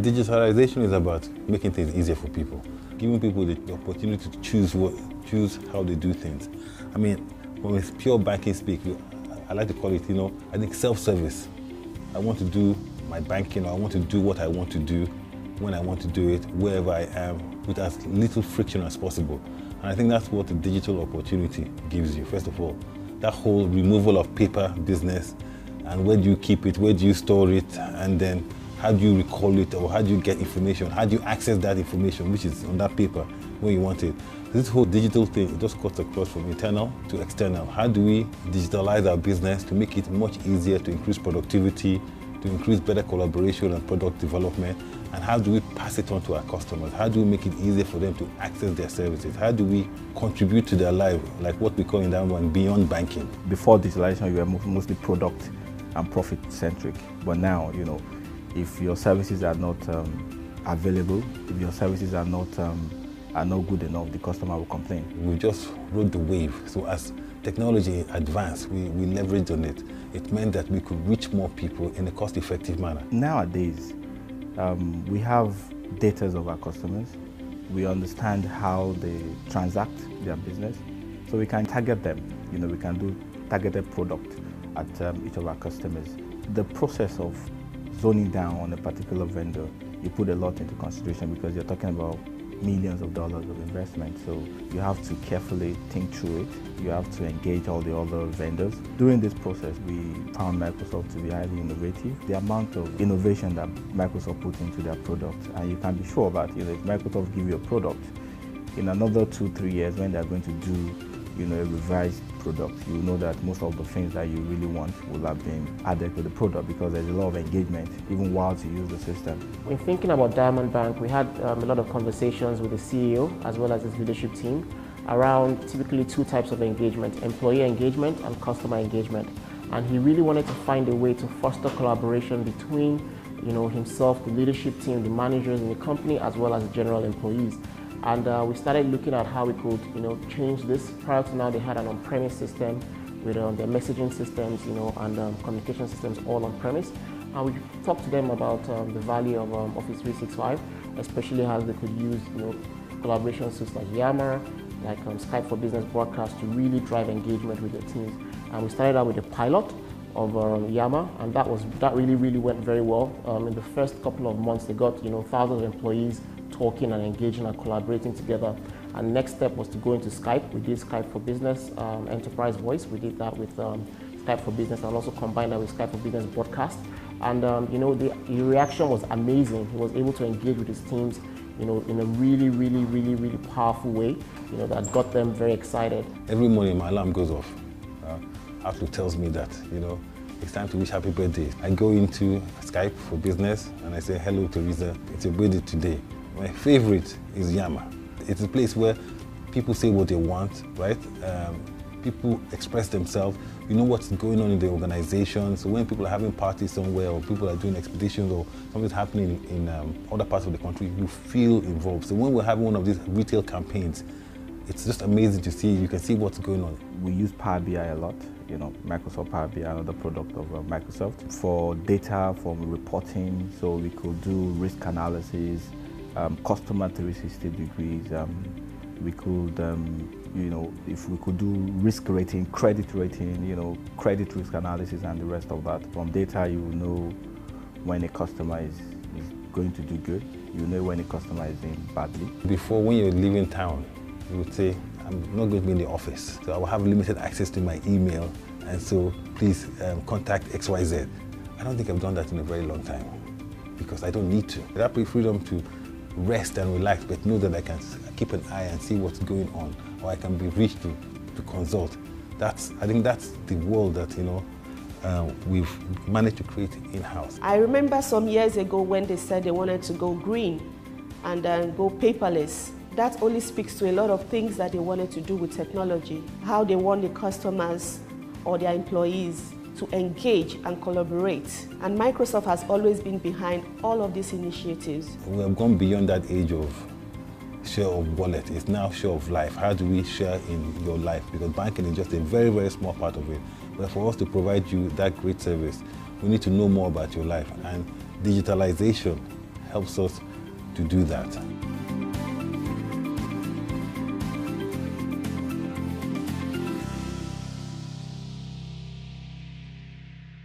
Digitalization is about making things easier for people, giving people the opportunity to choose how they do things. I mean, when it's pure banking speak, I like to call it, I think self-service. I want to do my banking, or I want to do what I want to do, when I want to do it, wherever I am, with as little friction as possible. And I think that's what the digital opportunity gives you. First of all, that whole removal of paper business, and where do you keep it, where do you store it, and then how do you recall it, or how do you get information, how do you access that information which is on that paper when you want it. This whole digital thing, it just cuts across from internal to external. How do we digitalize our business to make it much easier, to increase productivity, to increase better collaboration and product development, and how do we pass it on to our customers? How do we make it easier for them to access their services? How do we contribute to their life, like what we call in that one, beyond banking? Before digitalization, you were mostly product and profit centric, but now, if your services are not available, if your services are not good enough, the customer will complain. We just rode the wave. So as technology advanced, we leveraged on it. It meant that we could reach more people in a cost-effective manner. Nowadays, we have data of our customers. We understand how they transact their business, so we can target them. We can do targeted product at each of our customers. The process of zoning down on a particular vendor, you put a lot into consideration because you're talking about millions of dollars of investment. So you have to carefully think through it. You have to engage all the other vendors. During this process, we found Microsoft to be highly innovative. The amount of innovation that Microsoft put into their product, and you can be sure that if Microsoft give you a product, in another 2-3 years when they're going to do a revised product, you know that most of the things that you really want will have been added to the product because there's a lot of engagement even while you use the system. When thinking about Diamond Bank, we had a lot of conversations with the CEO as well as his leadership team around typically two types of engagement, employee engagement and customer engagement. And he really wanted to find a way to foster collaboration between himself, the leadership team, the managers in the company, as well as the general employees. And we started looking at how we could, change this. Prior to now, they had an on-premise system with their messaging systems, and communication systems all on-premise. And we talked to them about the value of Office 365, especially how they could use, collaboration systems like Yammer, like Skype for Business broadcast to really drive engagement with their teams. And we started out with a pilot of Yammer, and that really went very well. In the first couple of months, they got thousands of employees talking and engaging and collaborating together. And next step was to go into Skype. We did Skype for Business, Enterprise Voice. We did that with Skype for Business and also combined that with Skype for Business broadcast. And the reaction was amazing. He was able to engage with his teams, in a really powerful way, that got them very excited. Every morning my alarm goes off. Outlook tells me that, it's time to wish happy birthday. I go into Skype for Business and I say, hello Teresa, it's your birthday today. My favorite is Yammer. It's a place where people say what they want, right? People express themselves. You know what's going on in the organization. So when people are having parties somewhere, or people are doing expeditions, or something's happening in other parts of the country, you feel involved. So when we're having one of these retail campaigns, it's just amazing to see. You can see what's going on. We use Power BI a lot. Microsoft Power BI, another product of Microsoft, for data, for reporting. So we could do risk analysis, customer 360 degrees. We could, if we could do risk rating, credit rating, credit risk analysis and the rest of that. From data, you will know when a customer is going to do good. You know when a customer is doing badly. Before, when you're leaving town, you would say, I'm not going to be in the office, so I will have limited access to my email, and so please contact XYZ. I don't think I've done that in a very long time because I don't need to. I have the freedom to rest and relax, but know that I can keep an eye and see what's going on, or I can be reached to consult. I think that's the world that we've managed to create in-house. I remember some years ago when they said they wanted to go green and go paperless. That only speaks to a lot of things that they wanted to do with technology, how they want the customers or their employees to engage and collaborate. And Microsoft has always been behind all of these initiatives. We have gone beyond that age of share of wallet. It's now share of life. How do we share in your life? Because banking is just a very, very small part of it. But for us to provide you that great service, we need to know more about your life, and digitalization helps us to do that.